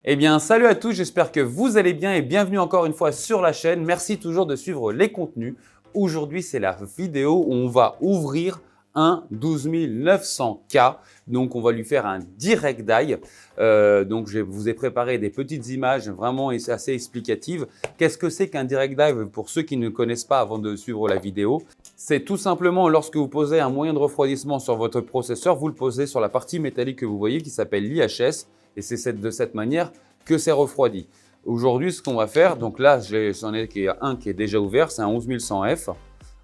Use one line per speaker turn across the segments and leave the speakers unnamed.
Eh bien, salut à tous, j'espère que vous allez bien et bienvenue encore une fois sur la chaîne. Merci toujours de suivre les contenus. Aujourd'hui, c'est la vidéo où on va ouvrir un 12 900K. Donc, on va lui faire un direct die. Donc, je vous ai préparé des petites images vraiment assez explicatives. Qu'est-ce que c'est qu'un direct die pour ceux qui ne connaissent pas avant de suivre la vidéo? C'est tout simplement lorsque vous posez un moyen de refroidissement sur votre processeur, vous le posez sur la partie métallique que vous voyez qui s'appelle l'IHS. Et c'est de cette manière que c'est refroidi. Aujourd'hui, ce qu'on va faire, donc là, j'en ai un qui est déjà ouvert, c'est un 11100F,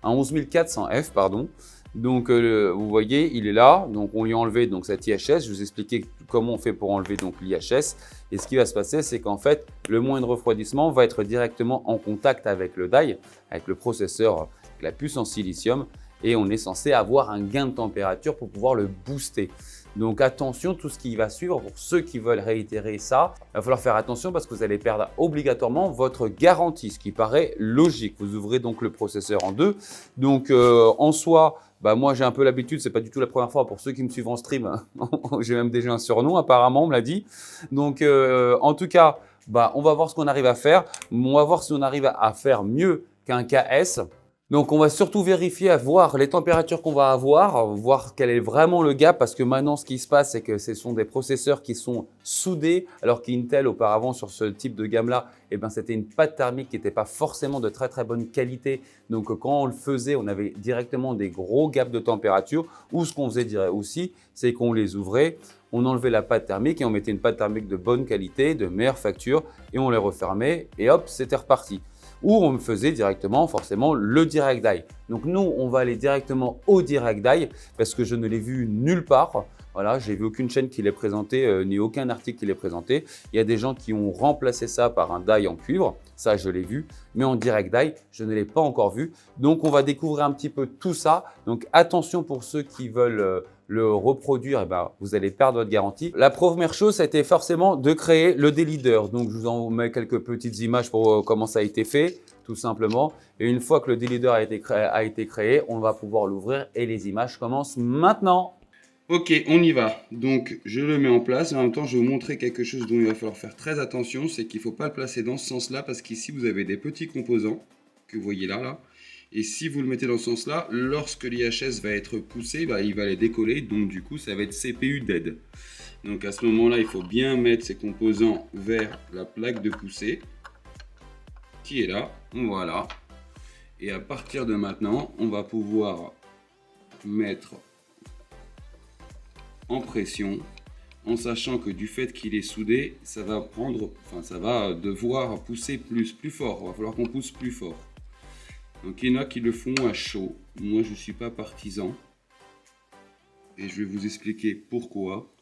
un 11400F, pardon. Donc, vous voyez, il est là. Donc, on lui a enlevé donc, cette IHS. Je vous ai expliqué comment on fait pour enlever donc l'IHS. Et ce qui va se passer, c'est qu'en fait, le moyen de refroidissement va être directement en contact avec le die, avec le processeur, avec la puce en silicium. Et on est censé avoir un gain de température pour pouvoir le booster. Donc attention, tout ce qui va suivre, pour ceux qui veulent réitérer ça, il va falloir faire attention parce que vous allez perdre obligatoirement votre garantie, ce qui paraît logique. Vous ouvrez donc le processeur en deux. Donc en soi, moi j'ai un peu l'habitude, c'est pas du tout la première fois pour ceux qui me suivent en stream. J'ai même déjà un surnom apparemment, on me l'a dit. Donc en tout cas, on va voir ce qu'on arrive à faire. On va voir si on arrive à faire mieux qu'un KS. Donc, on va surtout vérifier, à voir les températures qu'on va avoir, voir quel est vraiment le gap, parce que maintenant, ce qui se passe, c'est que ce sont des processeurs qui sont soudés, alors qu'Intel, auparavant, sur ce type de gamme-là, c'était une pâte thermique qui n'était pas forcément de très bonne qualité. Donc, quand on le faisait, on avait directement des gros gaps de température, ou ce qu'on faisait aussi, c'est qu'on les ouvrait, on enlevait la pâte thermique et on mettait une pâte thermique de bonne qualité, de meilleure facture, et on les refermait, et hop, c'était reparti. Ou on me faisait directement forcément le direct die. Donc nous, on va aller directement au direct die parce que je ne l'ai vu nulle part. Voilà, j'ai vu aucune chaîne qui l'ait présenté, ni aucun article qui l'ait présenté. Il y a des gens qui ont remplacé ça par un die en cuivre, ça je l'ai vu, mais en direct die, je ne l'ai pas encore vu. Donc on va découvrir un petit peu tout ça. Donc attention pour ceux qui veulent le reproduire, vous allez perdre votre garantie. La première chose, c'était forcément de créer le D-Leader. Donc, je vous en mets quelques petites images pour comment ça a été fait, tout simplement. Et une fois que le D-Leader a été créé, on va pouvoir l'ouvrir et les images commencent maintenant.
Ok, on y va. Donc, je le mets en place. En même temps, je vais vous montrer quelque chose dont il va falloir faire très attention. C'est qu'il ne faut pas le placer dans ce sens-là parce qu'ici, vous avez des petits composants que vous voyez là. Et si vous le mettez dans ce sens-là, lorsque l'IHS va être poussé, il va les décoller. Donc, du coup, ça va être CPU dead. Donc, à ce moment-là, il faut bien mettre ces composants vers la plaque de poussée qui est là. Voilà. Et à partir de maintenant, on va pouvoir mettre en pression, en sachant que du fait qu'il est soudé, ça va devoir pousser plus fort. Il va falloir qu'on pousse plus fort. Donc il y en a qui le font à chaud. Moi je ne suis pas partisan. Et je vais vous expliquer pourquoi.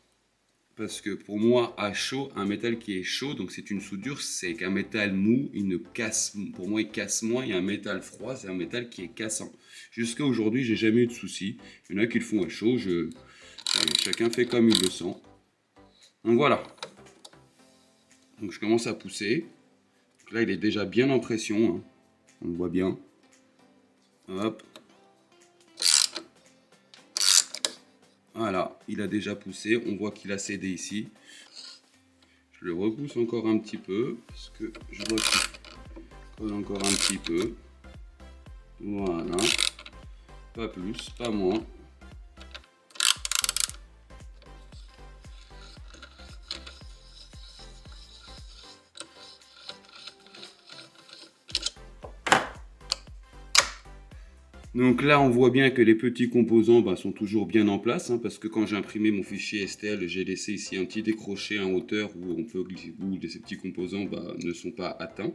Parce que pour moi, à chaud, un métal qui est chaud, donc c'est une soudure, c'est qu'un métal mou, il ne casse, pour moi il casse moins, et un métal froid, c'est un métal qui est cassant. Jusqu'à aujourd'hui, j'ai jamais eu de soucis. Il y en a qui le font à chaud, chacun fait comme il le sent. Donc voilà. Donc je commence à pousser. Donc là, il est déjà bien en pression. On le voit bien. Hop. Voilà, il a déjà poussé. On voit qu'il a cédé ici. Je le repousse encore un petit peu. Parce que je vois qu'il colle encore un petit peu. Voilà. Pas plus, pas moins. Donc là, on voit bien que les petits composants sont toujours bien en place, parce que quand j'ai imprimé mon fichier STL, j'ai laissé ici un petit décroché en hauteur où ces petits composants ne sont pas atteints.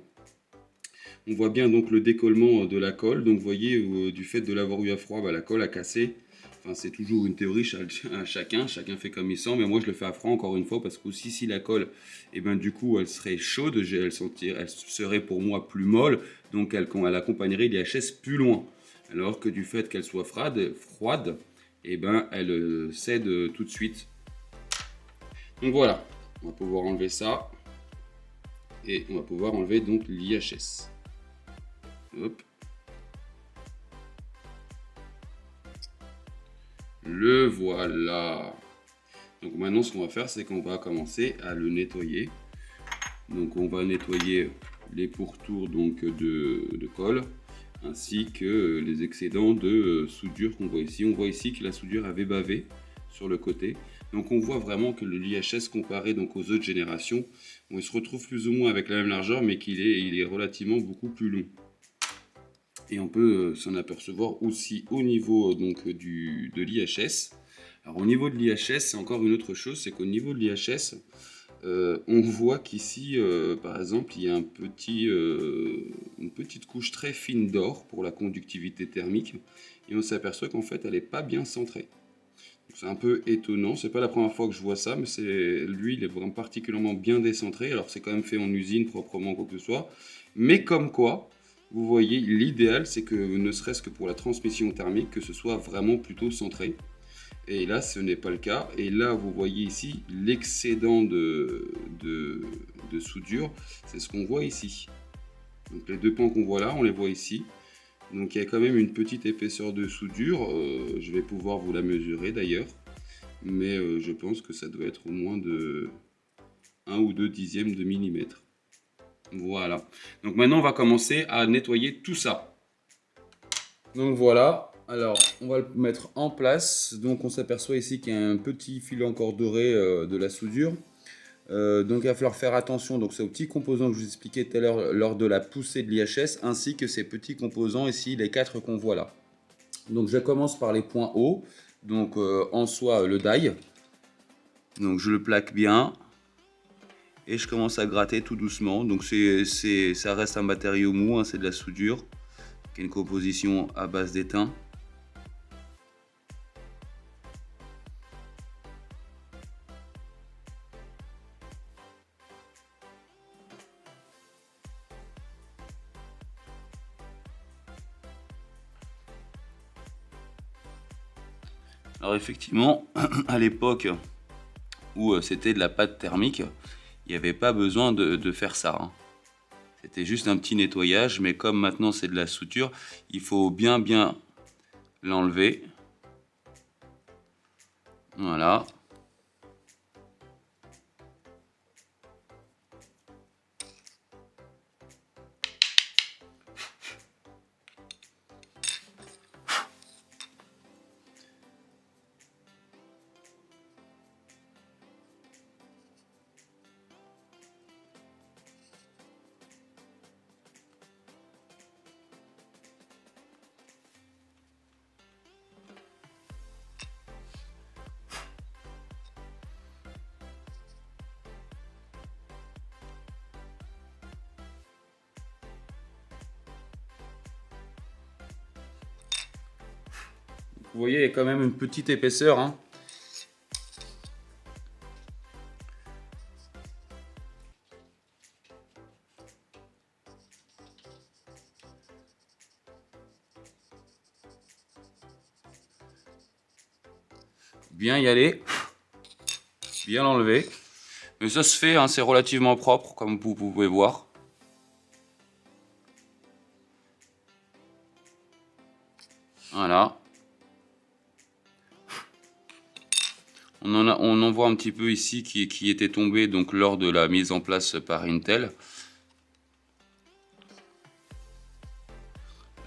On voit bien donc le décollement de la colle. Donc vous voyez, du fait de l'avoir eu à froid, la colle a cassé. Enfin, c'est toujours une théorie, chacun fait comme il sent, mais moi je le fais à froid encore une fois parce que aussi si la colle, du coup elle serait chaude, elle serait pour moi plus molle, donc elle accompagnerait l'IHS plus loin. Alors que du fait qu'elle soit froide, elle cède tout de suite. Donc voilà, on va pouvoir enlever ça et on va pouvoir enlever donc l'IHS. Hop. Le voilà. Donc maintenant ce qu'on va faire, c'est qu'on va commencer à le nettoyer. Donc on va nettoyer les pourtours donc de colle ainsi que les excédents de soudure qu'on voit ici. On voit ici que la soudure avait bavé sur le côté. Donc on voit vraiment que le l'IHS comparé donc aux autres générations, il se retrouve plus ou moins avec la même largeur mais il est relativement beaucoup plus long. Et on peut s'en apercevoir aussi au niveau donc de l'IHS. Alors au niveau de l'IHS, c'est encore une autre chose, c'est qu'au niveau de l'IHS, on voit qu'ici, par exemple, il y a une petite couche très fine d'or pour la conductivité thermique, et on s'aperçoit qu'en fait, elle n'est pas bien centrée. C'est un peu étonnant, c'est pas la première fois que je vois ça, mais lui, il est vraiment particulièrement bien décentré. Alors c'est quand même fait en usine proprement quoi que ce soit, mais comme quoi, vous voyez, l'idéal, c'est que ne serait-ce que pour la transmission thermique, que ce soit vraiment plutôt centré. Et là, ce n'est pas le cas. Et là, vous voyez ici l'excédent de soudure. C'est ce qu'on voit ici. Donc les deux pans qu'on voit là, on les voit ici. Donc il y a quand même une petite épaisseur de soudure. Je vais pouvoir vous la mesurer d'ailleurs. Mais je pense que ça doit être au moins de 1 ou 2 dixièmes de millimètre. Voilà. Donc maintenant, on va commencer à nettoyer tout ça. Donc voilà. Alors, on va le mettre en place. Donc, on s'aperçoit ici qu'il y a un petit fil encore doré de la soudure. Donc, il va falloir faire attention. Donc, c'est aux petits composants que je vous expliquais tout à l'heure lors de la poussée de l'IHS, ainsi que ces petits composants ici, les 4 qu'on voit là. Donc, je commence par les points hauts. Donc, en soi, le die. Donc, je le plaque bien. Et je commence à gratter tout doucement. Donc, ça reste un matériau mou, hein, c'est de la soudure, qui est une composition à base d'étain. Alors effectivement, à l'époque où c'était de la pâte thermique, il n'y avait pas besoin de faire ça, hein. C'était juste un petit nettoyage, mais comme maintenant c'est de la suture, il faut bien l'enlever. Voilà. Vous voyez, il y a quand même une petite épaisseur, hein. Bien y aller, bien l'enlever. Mais ça se fait, hein, c'est relativement propre, comme vous pouvez voir. Voilà. On en voit un petit peu ici qui était tombé donc lors de la mise en place par Intel.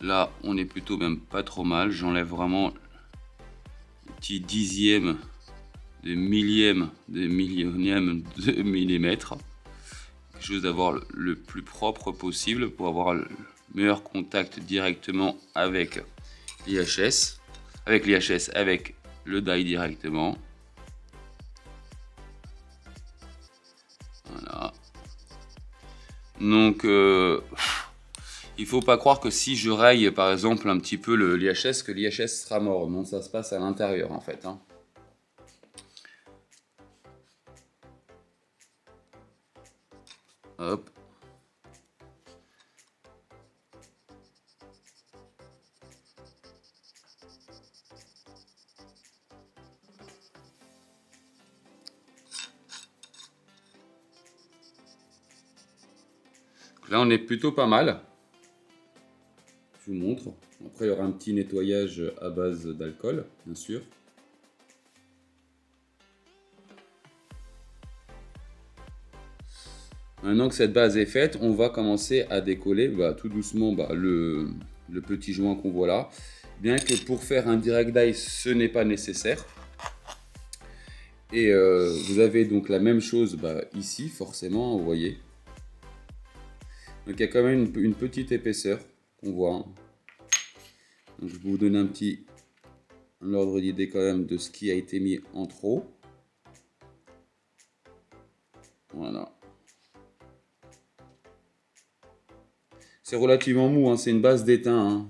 Là, on est plutôt même pas trop mal. J'enlève vraiment un petit dixième de millième de millionième de millimètre. Quelque chose d'avoir le plus propre possible pour avoir le meilleur contact directement avec l'IHS. Avec le die directement. Voilà. Donc, il faut pas croire que si je raye par exemple un petit peu l'IHS, que l'IHS sera mort. Non, ça se passe à l'intérieur en fait, hein. Hop. Là, on est plutôt pas mal. Je vous montre. Après, il y aura un petit nettoyage à base d'alcool, bien sûr. Maintenant que cette base est faite, on va commencer à décoller tout doucement le petit joint qu'on voit là. Bien que pour faire un direct die, ce n'est pas nécessaire. Et vous avez donc la même chose ici, forcément, vous voyez. Donc il y a quand même une petite épaisseur qu'on voit. Hein. Donc, je vais vous donner un ordre d'idée quand même de ce qui a été mis en trop. Voilà. C'est relativement mou, hein, c'est une base d'étain. Hein.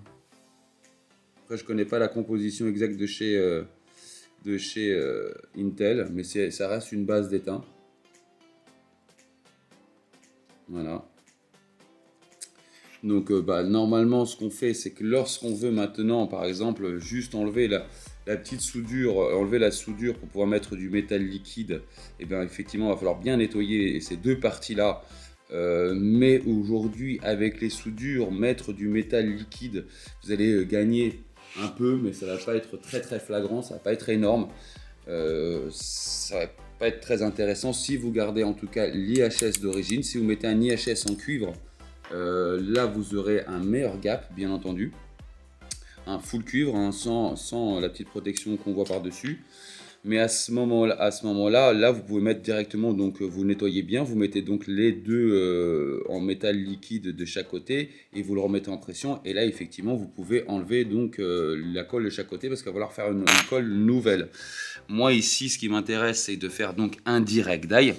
Après, je connais pas la composition exacte de chez Intel, mais ça reste une base d'étain. Voilà. Donc normalement ce qu'on fait, c'est que lorsqu'on veut maintenant par exemple juste enlever la petite soudure, enlever la soudure pour pouvoir mettre du métal liquide, et bien effectivement il va falloir bien nettoyer ces deux parties là. Mais aujourd'hui avec les soudures, mettre du métal liquide, vous allez gagner un peu, mais ça va pas être très flagrant, ça va pas être énorme. Ça va pas être très intéressant si vous gardez en tout cas l'IHS d'origine. Si vous mettez un IHS en cuivre, là vous aurez un meilleur gap, bien entendu, un full cuivre, hein, sans la petite protection qu'on voit par dessus. Mais à ce moment-là, là vous pouvez mettre directement, donc vous nettoyez bien, vous mettez donc les deux en métal liquide de chaque côté et vous le remettez en pression, et là effectivement vous pouvez enlever donc la colle de chaque côté parce qu'il va falloir faire une colle nouvelle. Moi ici ce qui m'intéresse c'est de faire donc un direct die,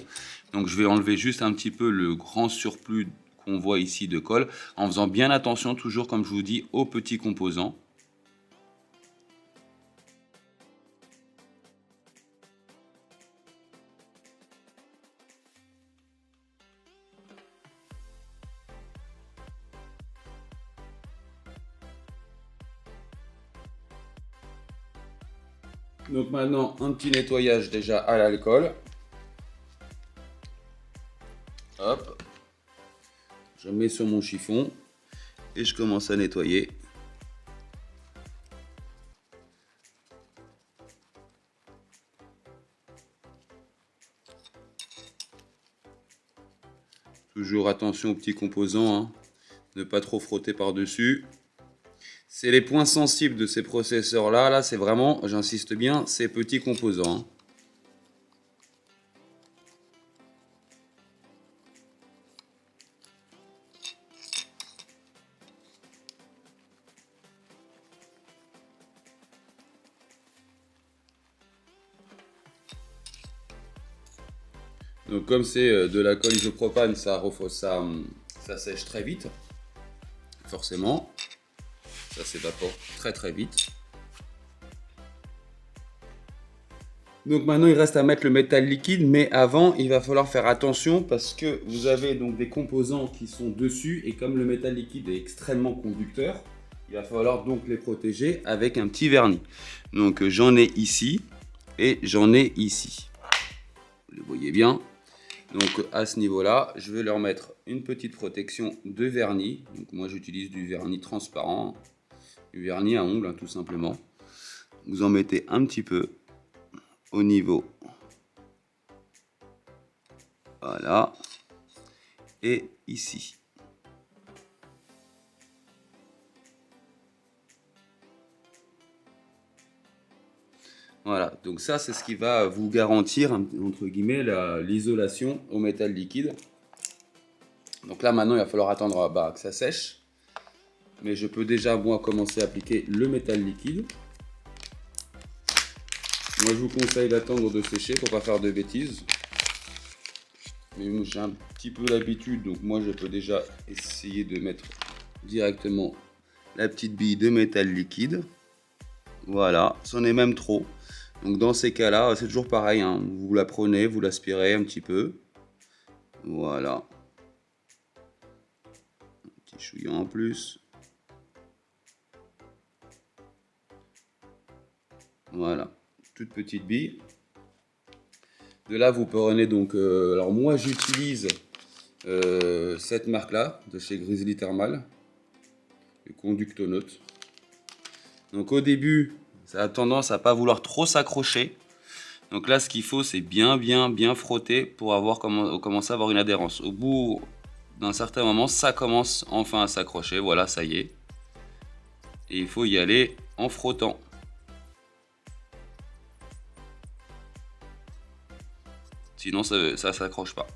donc je vais enlever juste un petit peu le grand surplus qu'on voit ici de colle en faisant bien attention toujours comme je vous dis aux petits composants. Donc maintenant, un petit nettoyage déjà à l'alcool. Hop. Je mets sur mon chiffon et je commence à nettoyer. Toujours attention aux petits composants, hein. Ne pas trop frotter par-dessus. C'est les points sensibles de ces processeurs-là. Là, c'est vraiment, j'insiste bien, ces petits composants. Hein. Donc comme c'est de l'alcool isopropane, ça sèche très vite, forcément. Ça s'évapore très vite. Donc maintenant il reste à mettre le métal liquide, mais avant il va falloir faire attention parce que vous avez donc des composants qui sont dessus et comme le métal liquide est extrêmement conducteur, il va falloir donc les protéger avec un petit vernis. Donc j'en ai ici et j'en ai ici. Vous le voyez bien. Donc à ce niveau-là, je vais leur mettre une petite protection de vernis. Donc moi j'utilise du vernis transparent, du vernis à ongles hein, tout simplement. Vous en mettez un petit peu au niveau. Voilà. Et ici. Voilà, donc ça c'est ce qui va vous garantir, entre guillemets, l'isolation au métal liquide. Donc là maintenant il va falloir attendre que ça sèche. Mais je peux déjà moi commencer à appliquer le métal liquide. Moi je vous conseille d'attendre de sécher pour pas faire de bêtises. Mais j'ai un petit peu l'habitude, donc moi je peux déjà essayer de mettre directement la petite bille de métal liquide. Voilà, c'en est même trop. Donc dans ces cas-là, c'est toujours pareil, hein. Vous la prenez, vous l'aspirez un petit peu. Voilà. Un petit chouillant en plus. Voilà, toute petite bille. De là, vous prenez donc... alors moi, j'utilise cette marque-là, de chez Grizzly Thermal. Le Conductonaut. Donc au début, ça a tendance à pas vouloir trop s'accrocher. Donc là, ce qu'il faut, c'est bien frotter pour commencer à avoir une adhérence. Au bout d'un certain moment, ça commence enfin à s'accrocher. Voilà, ça y est. Et il faut y aller en frottant. Sinon, ça s'accroche pas.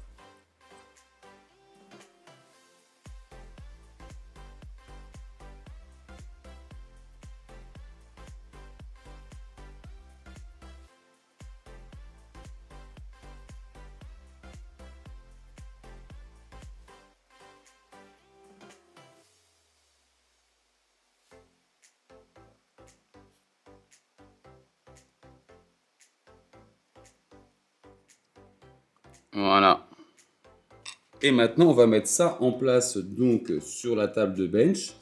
Voilà. Et maintenant, on va mettre ça en place donc sur la table de bench.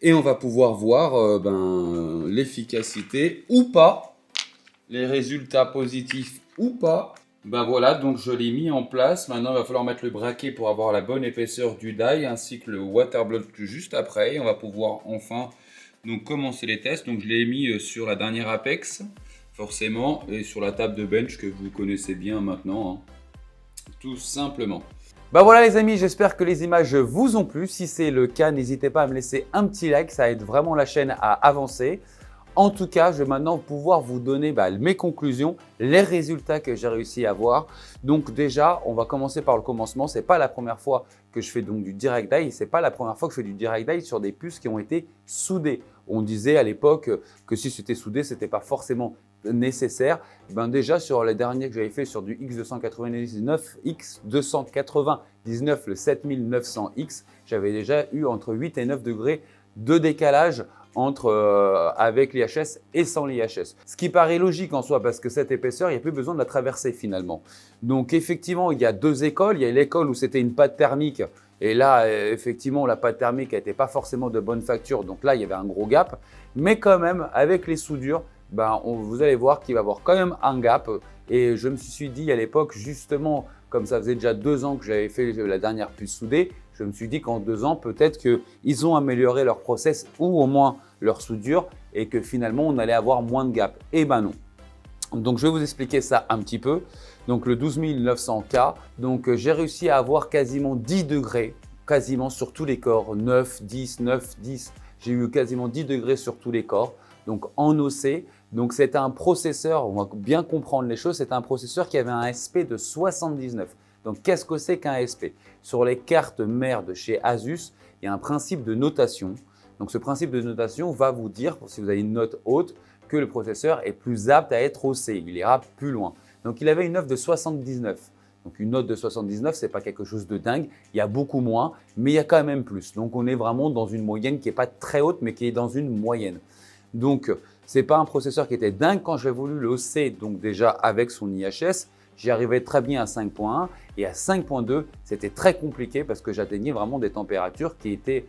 Et on va pouvoir voir l'efficacité ou pas, les résultats positifs ou pas. Ben voilà, donc je l'ai mis en place. Maintenant, il va falloir mettre le braquet pour avoir la bonne épaisseur du die, ainsi que le water block juste après. Et on va pouvoir enfin donc commencer les tests. Donc je l'ai mis sur la dernière Apex, forcément, et sur la table de bench que vous connaissez bien maintenant, hein. Tout simplement.
Bah voilà les amis, j'espère que les images vous ont plu. Si c'est le cas, n'hésitez pas à me laisser un petit like, ça aide vraiment la chaîne à avancer. En tout cas, je vais maintenant pouvoir vous donner mes conclusions, les résultats que j'ai réussi à avoir. Donc déjà, on va commencer par le commencement. Ce n'est pas la première fois que je fais donc du direct die. Ce n'est pas la première fois que je fais du direct die sur des puces qui ont été soudées. On disait à l'époque que si c'était soudé, ce n'était pas forcément nécessaire. Déjà sur les derniers que j'avais fait sur du X299, X299, le 7900X, j'avais déjà eu entre 8 et 9 degrés de décalage avec l'IHS et sans l'IHS. Ce qui paraît logique en soi parce que cette épaisseur, il n'y a plus besoin de la traverser finalement. Donc effectivement, il y a deux écoles. Il y a l'école où c'était une pâte thermique et là, effectivement, la pâte thermique n'était pas forcément de bonne facture. Donc là, il y avait un gros gap. Mais quand même, avec les soudures, vous allez voir qu'il va y avoir quand même un gap. Et je me suis dit à l'époque, justement, comme ça faisait déjà 2 ans que j'avais fait la dernière puce soudée, je me suis dit qu'en 2 ans, peut-être qu'ils ont amélioré leur process ou au moins leur soudure et que finalement, on allait avoir moins de gap. Eh ben non. Donc, je vais vous expliquer ça un petit peu. Donc, le 12900K, j'ai réussi à avoir quasiment 10 degrés, quasiment sur tous les corps, 9, 10, 9, 10. J'ai eu quasiment 10 degrés sur tous les corps, donc en OC. Donc, c'est un processeur, on va bien comprendre les choses, c'est un processeur qui avait un SP de 79. Donc, qu'est-ce que c'est qu'un SP? Sur les cartes mères de chez Asus, il y a un principe de notation. Donc, ce principe de notation va vous dire, si vous avez une note haute, que le processeur est plus apte à être OC, il ira plus loin. Donc, il avait une note de 79. Donc, une note de 79, ce n'est pas quelque chose de dingue. Il y a beaucoup moins, mais il y a quand même plus. Donc, on est vraiment dans une moyenne qui n'est pas très haute, mais qui est dans une moyenne. Donc, ce n'est pas un processeur qui était dingue. Quand j'ai voulu le OC, donc déjà avec son IHS, j'y arrivais très bien à 5.1 et à 5.2, c'était très compliqué parce que j'atteignais vraiment des températures qui étaient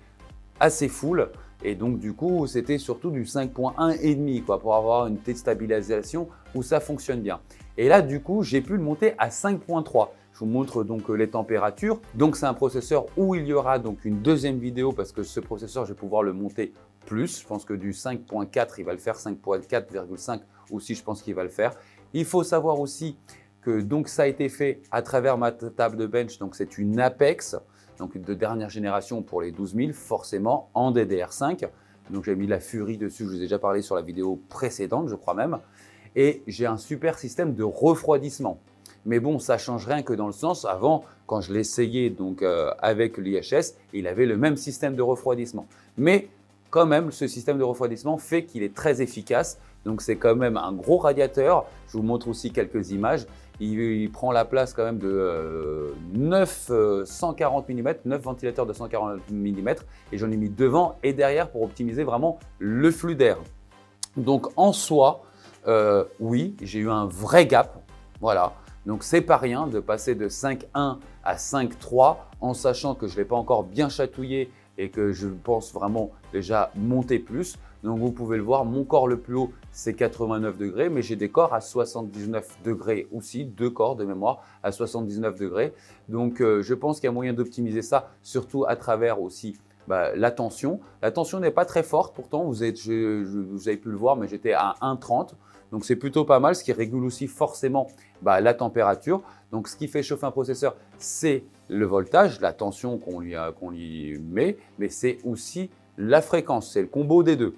assez full. Et donc, du coup, c'était surtout du 5.1 et demi pour avoir une stabilisation où ça fonctionne bien. Et là, du coup, j'ai pu le monter à 5.3. Je vous montre donc les températures. Donc, c'est un processeur où il y aura donc une deuxième vidéo parce que ce processeur, je vais pouvoir le monter plus. Je pense que du 5.4, il va le faire, 5.4,5 aussi, je pense qu'il va le faire. Il faut savoir aussi que donc ça a été fait à travers ma table de bench. Donc, c'est une Apex, donc de dernière génération pour les 12000, forcément en DDR5. Donc, j'ai mis la Fury dessus, je vous ai déjà parlé sur la vidéo précédente, je crois même. Et j'ai un super système de refroidissement. Mais bon, ça ne change rien que dans le sens, avant, quand je l'essayais avec l'IHS, il avait le même système de refroidissement. Mais quand même, ce système de refroidissement fait qu'il est très efficace. Donc, c'est quand même un gros radiateur. Je vous montre aussi quelques images. Il prend la place quand même de 140 mm, 9 ventilateurs de 140 mm. Et j'en ai mis devant et derrière pour optimiser vraiment le flux d'air. Donc, en soi, oui, j'ai eu un vrai gap. Voilà. Donc, c'est pas rien de passer de 5.1 à 5.3 en sachant que je ne l'ai pas encore bien chatouillé et que je pense vraiment déjà monter plus. Donc, vous pouvez le voir, mon corps le plus haut, c'est 89 degrés, mais j'ai des corps à 79 degrés aussi, 2 corps de mémoire à 79 degrés. Donc, je pense qu'il y a moyen d'optimiser ça, surtout à travers aussi la tension. La tension n'est pas très forte, pourtant, vous avez pu le voir, mais j'étais à 1,30. Donc, c'est plutôt pas mal, ce qui régule aussi forcément la température. Donc, ce qui fait chauffer un processeur, c'est le voltage, la tension qu'on lui met, mais c'est aussi la fréquence, c'est le combo des deux.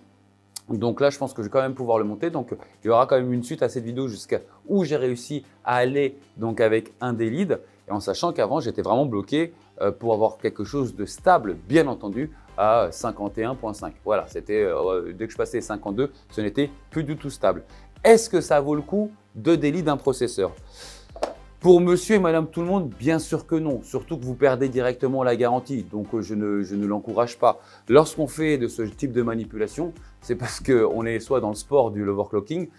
Donc là, je pense que je vais quand même pouvoir le monter. Donc, il y aura quand même une suite à cette vidéo jusqu'à où j'ai réussi à aller donc avec un des leads. Et en sachant qu'avant, j'étais vraiment bloqué pour avoir quelque chose de stable, bien entendu, à 51.5. Voilà, c'était dès que je passais 52, ce n'était plus du tout stable. Est-ce que ça vaut le coup de délit d'un processeur? Pour monsieur et madame tout le monde, bien sûr que non, surtout que vous perdez directement la garantie, donc je ne l'encourage pas. Lorsqu'on fait de ce type de manipulation, c'est parce qu'on est soit dans le sport du overclocking,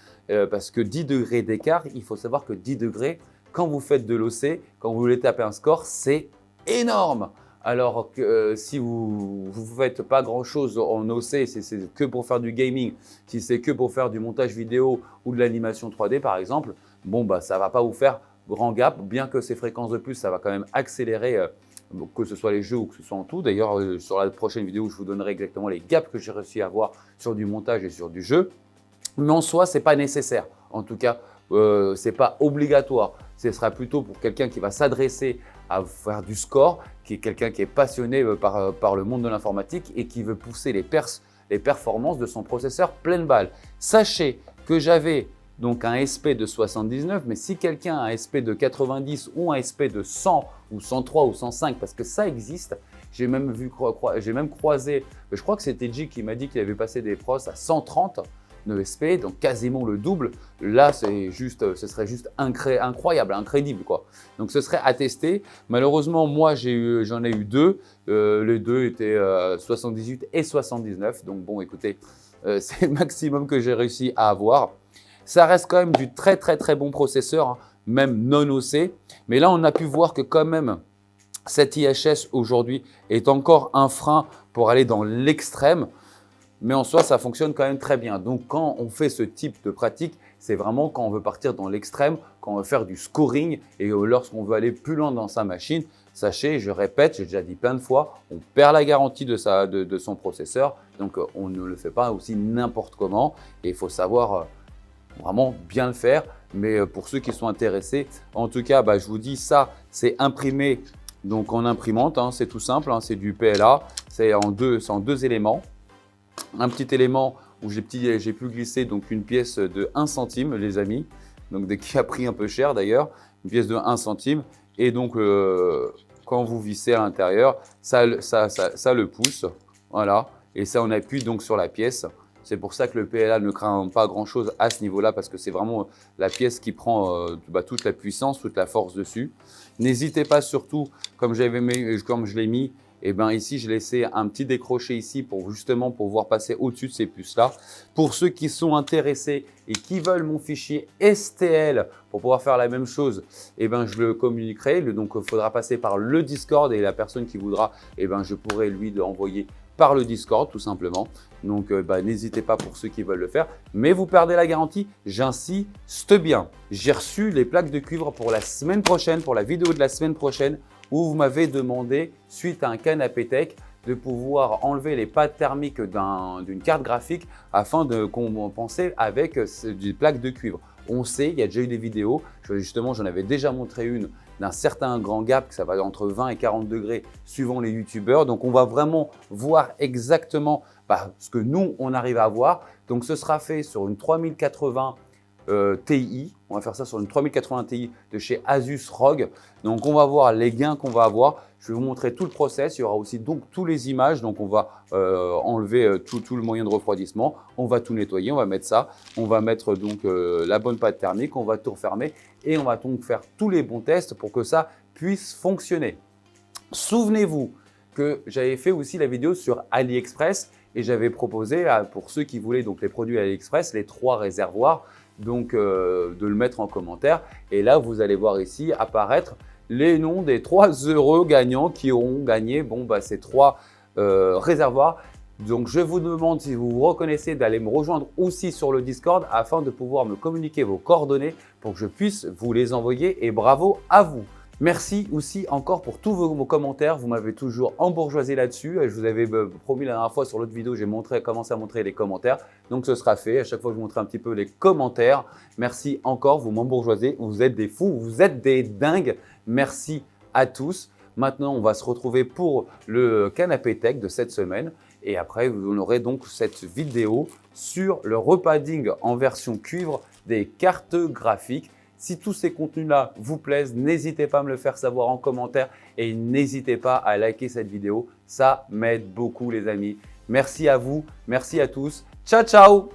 parce que 10 degrés d'écart, il faut savoir que 10 degrés, quand vous faites de l'OC, quand vous voulez taper un score, c'est énorme. Alors que si vous ne faites pas grand chose en OC, si c'est que pour faire du gaming, si c'est que pour faire du montage vidéo ou de l'animation 3D par exemple, bon ça ne va pas vous faire grand gap, bien que ces fréquences de plus, ça va quand même accélérer, que ce soit les jeux ou que ce soit en tout. D'ailleurs, sur la prochaine vidéo, je vous donnerai exactement les gaps que j'ai réussi à avoir sur du montage et sur du jeu. Mais en soi, ce n'est pas nécessaire. En tout cas, ce n'est pas obligatoire. Ce sera plutôt pour quelqu'un qui va s'adresser à faire du score, qui est quelqu'un qui est passionné par le monde de l'informatique et qui veut pousser les performances de son processeur pleine balle. Sachez que j'avais donc un SP de 79, mais si quelqu'un a un SP de 90 ou un SP de 100 ou 103 ou 105, parce que ça existe, j'ai même croisé, je crois que c'était J qui m'a dit qu'il avait passé des pros à 130 de SP, donc quasiment le double. Là, ce serait juste incroyable, incroyable quoi. Donc ce serait à tester. Malheureusement, moi j'en ai eu deux. Les deux étaient 78 et 79. Donc bon, écoutez, c'est le maximum que j'ai réussi à avoir. Ça reste quand même du très bon processeur, hein, même non OC. Mais là, on a pu voir que quand même, cette IHS aujourd'hui est encore un frein pour aller dans l'extrême. Mais en soi, ça fonctionne quand même très bien. Donc, quand on fait ce type de pratique, c'est vraiment quand on veut partir dans l'extrême, quand on veut faire du scoring et lorsqu'on veut aller plus loin dans sa machine. Sachez, je répète, j'ai déjà dit plein de fois, on perd la garantie de son processeur. Donc, on ne le fait pas aussi n'importe comment. Et il faut savoir vraiment bien le faire, mais pour ceux qui sont intéressés, en tout cas, je vous dis ça, c'est imprimé donc en imprimante, hein, c'est tout simple, hein, c'est du PLA, c'est en deux éléments. Un petit élément où j'ai pu glisser donc une pièce de 1 centime, les amis, donc qui a pris un peu cher d'ailleurs, une pièce de 1 centime, et donc quand vous vissez à l'intérieur, ça le pousse, voilà, et ça on appuie donc sur la pièce. C'est pour ça que le PLA ne craint pas grand-chose à ce niveau-là parce que c'est vraiment la pièce qui prend toute la puissance, toute la force dessus. N'hésitez pas surtout, comme je l'ai mis, ici, j'ai laissé un petit décroché ici pour justement pouvoir passer au-dessus de ces puces-là. Pour ceux qui sont intéressés et qui veulent mon fichier STL pour pouvoir faire la même chose, je le communiquerai. Donc, il faudra passer par le Discord et la personne qui voudra, je pourrai lui envoyer par le Discord tout simplement. Donc n'hésitez pas pour ceux qui veulent le faire, mais vous perdez la garantie, j'insiste bien. J'ai reçu les plaques de cuivre pour la semaine prochaine, pour la vidéo de la semaine prochaine, où vous m'avez demandé, suite à un canapé tech, de pouvoir enlever les pads thermiques d'une carte graphique afin de compenser avec des plaques de cuivre. On sait, il y a déjà eu des vidéos, justement j'en avais déjà montré une d'un certain grand gap, que ça va entre 20 et 40 degrés suivant les youtubeurs. Donc on va vraiment voir exactement ce que nous on arrive à voir. Donc ce sera fait sur une 3080 Ti, on va faire ça sur une 3080 Ti de chez Asus ROG. Donc on va voir les gains qu'on va avoir. Je vais vous montrer tout le process. Il y aura aussi donc toutes les images. Donc on va enlever tout le moyen de refroidissement. On va tout nettoyer, on va mettre ça. On va mettre donc la bonne pâte thermique. On va tout refermer et on va donc faire tous les bons tests pour que ça puisse fonctionner. Souvenez-vous que j'avais fait aussi la vidéo sur AliExpress et j'avais proposé pour ceux qui voulaient donc les produits AliExpress, les 3 réservoirs, donc de le mettre en commentaire. Et là, vous allez voir ici apparaître les noms des 3 heureux gagnants qui auront gagné ces 3 réservoirs. Donc, je vous demande si vous vous reconnaissez d'aller me rejoindre aussi sur le Discord afin de pouvoir me communiquer vos coordonnées pour que je puisse vous les envoyer et bravo à vous. Merci aussi encore pour tous vos commentaires. Vous m'avez toujours embourgeoisé là-dessus. Je vous avais promis la dernière fois sur l'autre vidéo, j'ai commencé à montrer les commentaires. Donc, ce sera fait. À chaque fois, je vous montre un petit peu les commentaires. Merci encore, vous m'embourgeoisez. Vous êtes des fous, vous êtes des dingues. Merci à tous. Maintenant, on va se retrouver pour le canapé tech de cette semaine. Et après, vous aurez donc cette vidéo sur le repadding en version cuivre des cartes graphiques. Si tous ces contenus-là vous plaisent, n'hésitez pas à me le faire savoir en commentaire et n'hésitez pas à liker cette vidéo. Ça m'aide beaucoup les amis. Merci à vous, merci à tous. Ciao, ciao!